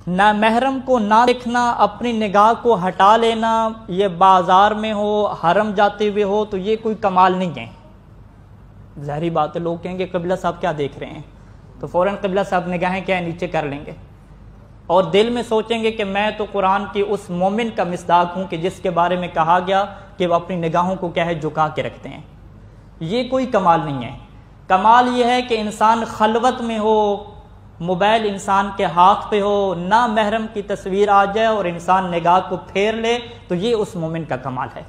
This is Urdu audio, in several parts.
نامحرم کو نہ دیکھنا، اپنی نگاہ کو ہٹا لینا، یہ بازار میں ہو، حرم جاتے ہوئے ہو، تو یہ کوئی کمال نہیں ہے۔ ظاہری بات ہے، لوگ کہیں گے قبلہ صاحب کیا دیکھ رہے ہیں، تو فوراً قبلہ صاحب نگاہیں کیا ہے نیچے کر لیں گے، اور دل میں سوچیں گے کہ میں تو قرآن کی اس مومن کا مصداق ہوں کہ جس کے بارے میں کہا گیا کہ وہ اپنی نگاہوں کو کیا ہے جھکا کے رکھتے ہیں۔ یہ کوئی کمال نہیں ہے۔ کمال یہ ہے کہ انسان خلوت میں ہو، موبائل انسان کے ہاتھ پہ ہو، نہ محرم کی تصویر آ جائے اور انسان نگاہ کو پھیر لے، تو یہ اس مومن کا کمال ہے۔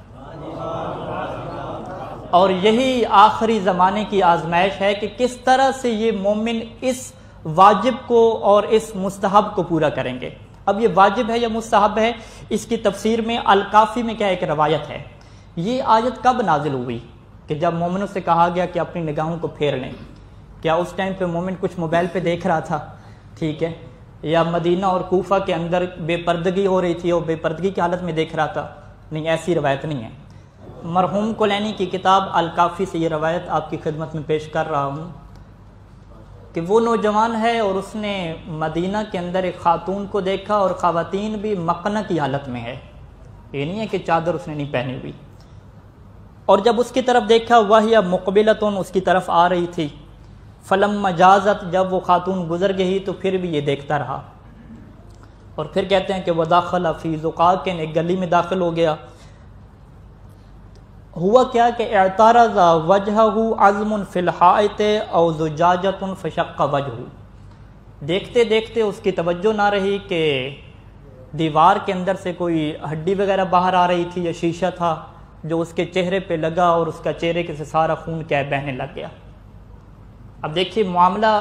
اور یہی آخری زمانے کی آزمائش ہے کہ کس طرح سے یہ مومن اس واجب کو اور اس مستحب کو پورا کریں گے۔ اب یہ واجب ہے یا مستحب ہے، اس کی تفسیر میں الکافی میں کیا ایک روایت ہے۔ یہ آیت کب نازل ہوئی کہ جب مومنوں سے کہا گیا کہ اپنی نگاہوں کو پھیر لیں؟ کیا اس ٹائم پہ مومن کچھ موبائل پہ دیکھ رہا تھا؟ ٹھیک ہے، یا مدینہ اور کوفہ کے اندر بے پردگی ہو رہی تھی اور بے پردگی کی حالت میں دیکھ رہا تھا؟ نہیں، ایسی روایت نہیں ہے۔ مرحوم کلینی کی کتاب الکافی سے یہ روایت آپ کی خدمت میں پیش کر رہا ہوں کہ وہ نوجوان ہے اور اس نے مدینہ کے اندر ایک خاتون کو دیکھا، اور خواتین بھی مقنع کی حالت میں ہے، یہ نہیں ہے کہ چادر اس نے نہیں پہنی ہوئی، اور جب اس کی طرف دیکھا وَهِيَ مُقْبِلَةٌ، اس کی طرف آ رہی تھی، فَلَمَّا جَازَتْ، جب وہ خاتون گزر گئی تو پھر بھی یہ دیکھتا رہا، اور پھر کہتے ہیں کہ وَدَخَلَ فِي زُقَاقٍ، ایک گلی میں داخل ہو گیا۔ ہوا کیا کہ اعترض وجہہ عظم فی الحائط او زجاجۃ فشق وجہہ، دیکھتے دیکھتے اس کی توجہ نہ رہی کہ دیوار کے اندر سے کوئی ہڈی وغیرہ باہر آ رہی تھی یا شیشہ تھا جو اس کے چہرے پہ لگا، اور اس کا چہرے سے سارا خون کیا بہنے لگ گیا۔ اب دیکھیے معاملہ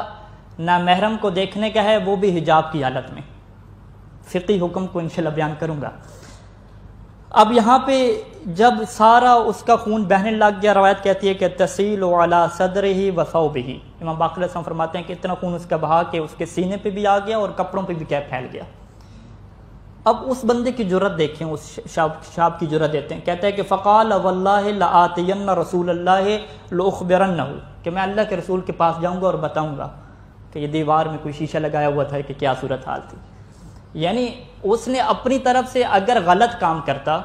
نامحرم کو دیکھنے کا ہے، وہ بھی حجاب کی حالت میں، فقہی حکم کو انشاءاللہ بیان کروں گا۔ اب یہاں پہ جب سارا اس کا خون بہنے لگ گیا، روایت کہتی ہے کہ تسیل علی صدرہ و ثوبہ، امام باقر علیہ السلام فرماتے ہیں کہ اتنا خون اس کا بہا کہ اس کے سینے پہ بھی آ گیا اور کپڑوں پہ بھی کیا پھیل گیا۔ اب اس بندے کی جرت دیکھیں، اس شاب کی جرت دیتے ہیں، کہتا ہے کہ فقال واللہ لآتین رسول اللہ لاخبرنہ، کہ میں اللہ کے رسول کے پاس جاؤں گا اور بتاؤں گا کہ یہ دیوار میں کوئی شیشہ لگایا ہوا تھا کہ کیا صورت حال تھی۔ یعنی اس نے اپنی طرف سے اگر غلط کام کرتا،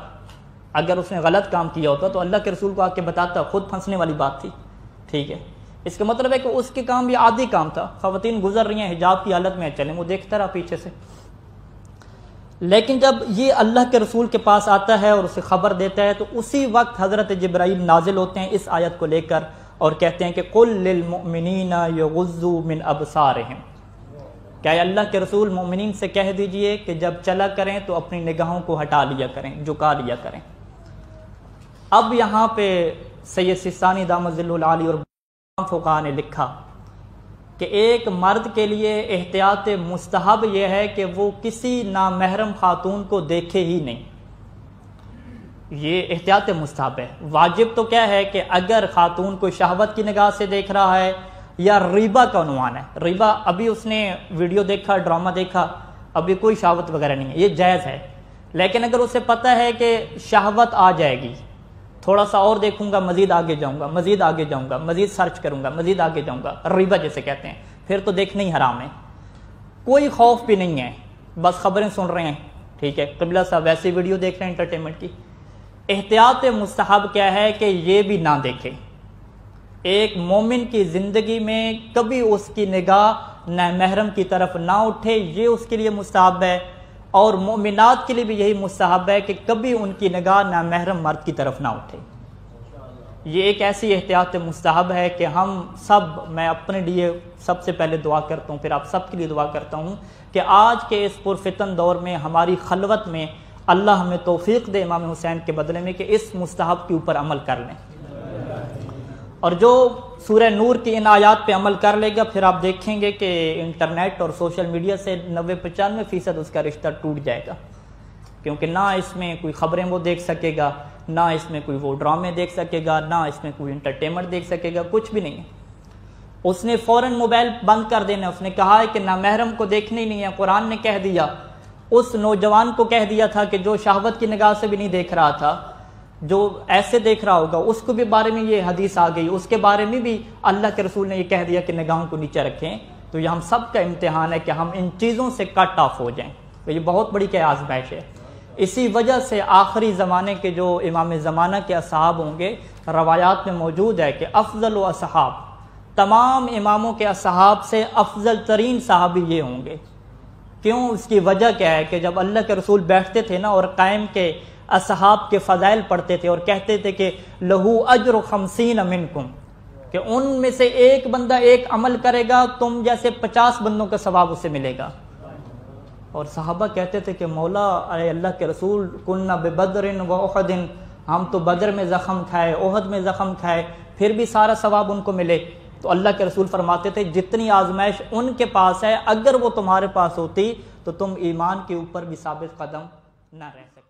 اگر اس نے غلط کام کیا ہوتا تو اللہ کے رسول کو آ کے بتاتا، خود پھنسنے والی بات تھی۔ ٹھیک ہے، اس کا مطلب ہے کہ اس کے کام یہ عادی کام تھا، خواتین گزر رہی ہیں حجاب کی حالت میں، چلیں وہ دیکھتا رہا پیچھے سے۔ لیکن جب یہ اللہ کے رسول کے پاس آتا ہے اور اسے خبر دیتا ہے تو اسی وقت حضرت جبرائیل نازل ہوتے ہیں اس آیت کو لے کر اور کہتے ہیں کہ قُل لِّلْمُؤْمِنِينَ يَغُضُّوا مِنْ أَبْصَارِهِمْ، کیا اللہ کے رسول مومنین سے کہہ دیجئے کہ جب چلا کریں تو اپنی نگاہوں کو ہٹا لیا کریں، جھکا لیا کریں۔ اب یہاں پہ سید سستانی دامت ظلہ العالی اور فقہاء نے لکھا کہ ایک مرد کے لیے احتیاط مستحب یہ ہے کہ وہ کسی نامحرم خاتون کو دیکھے ہی نہیں، یہ احتیاط مستحب ہے۔ واجب تو کیا ہے کہ اگر خاتون کو شہوت کی نگاہ سے دیکھ رہا ہے یا ریبا کا عنوان ہے، ریبا ابھی اس نے ویڈیو دیکھا، ڈرامہ دیکھا، ابھی کوئی شہوت وغیرہ نہیں ہے، یہ جائز ہے۔ لیکن اگر اسے پتہ ہے کہ شہوت آ جائے گی، تھوڑا سا اور دیکھوں گا، مزید آگے جاؤں گا، مزید آگے جاؤں گا، مزید سرچ کروں گا، مزید آگے جاؤں گا، ریبا جیسے کہتے ہیں، پھر تو دیکھنا ہی حرام ہے۔ کوئی خوف بھی نہیں ہے، بس خبریں سن رہے ہیں، ٹھیک ہے، قبلہ صاحب ویسے ویڈیو دیکھ رہے ہیں انٹرٹینمنٹ کی۔ احتیاط مستحب کیا ہے کہ یہ بھی نہ دیکھے۔ ایک مومن کی زندگی میں کبھی اس کی نگاہ نامحرم کی طرف نہ اٹھے، یہ اس کے لیے مستحب ہے، اور مومنات کے لیے بھی یہی مستحب ہے کہ کبھی ان کی نگاہ نامحرم مرد کی طرف نہ اٹھے۔ یہ ایک ایسی احتیاط مستحب ہے کہ ہم سب، میں اپنے لیے سب سے پہلے دعا کرتا ہوں، پھر آپ سب کے لیے دعا کرتا ہوں کہ آج کے اس پرفتن دور میں ہماری خلوت میں اللہ ہمیں توفیق دے امام حسین کے بدلے میں کہ اس مستحب کے اوپر عمل کر لیں، اور جو سورہ نور کی ان آیات پہ عمل کر لے گا پھر آپ دیکھیں گے کہ انٹرنیٹ اور سوشل میڈیا سے 90-95% اس کا رشتہ ٹوٹ جائے گا، کیونکہ نہ اس میں کوئی خبریں وہ دیکھ سکے گا، نہ اس میں کوئی وہ ڈرامے دیکھ سکے گا، نہ اس میں کوئی انٹرٹینمنٹ دیکھ سکے گا، کچھ بھی نہیں ہے۔ اس نے فوراً موبائل بند کر دینا، اس نے کہا ہے کہ نامحرم کو دیکھنا ہی نہیں ہے۔ قرآن نے کہہ دیا، اس نوجوان کو کہہ دیا تھا کہ جو شہوت کی نگاہ سے بھی نہیں دیکھ رہا تھا، جو ایسے دیکھ رہا ہوگا، اس کو بھی بارے میں یہ حدیث آ گئی، اس کے بارے میں بھی اللہ کے رسول نے یہ کہہ دیا کہ نگاہوں کو نیچے رکھیں۔ تو یہ ہم سب کا امتحان ہے کہ ہم ان چیزوں سے کٹ آف ہو جائیں. تو یہ بہت بڑی کیا آزمائش ہے. اسی وجہ سے آخری زمانے کے جو امام زمانہ کے اصحاب ہوں گے، روایات میں موجود ہے کہ افضل و اصحاب، تمام اماموں کے اصحاب سے افضل ترین صحابی یہ ہوں گے. کیوں؟ اس کی وجہ کیا ہے کہ جب اللہ کے رسول بیٹھتے تھے نا اور قائم کے اصحاب کے فضائل پڑھتے تھے اور کہتے تھے کہ لہو اجر 50 منکم، کہ ان میں سے ایک بندہ ایک عمل کرے گا تم جیسے 50 بندوں کا ثواب اسے ملے گا. اور صحابہ کہتے تھے کہ مولا اے اللہ کے رسول کننا ببدر و احد، ہم تو بدر میں زخم کھائے، احد میں زخم کھائے، پھر بھی سارا ثواب ان کو ملے. تو اللہ کے رسول فرماتے تھے جتنی آزمائش ان کے پاس ہے اگر وہ تمہارے پاس ہوتی تو تم ایمان کے اوپر بھی ثابت قدم نہ رہ سکتے.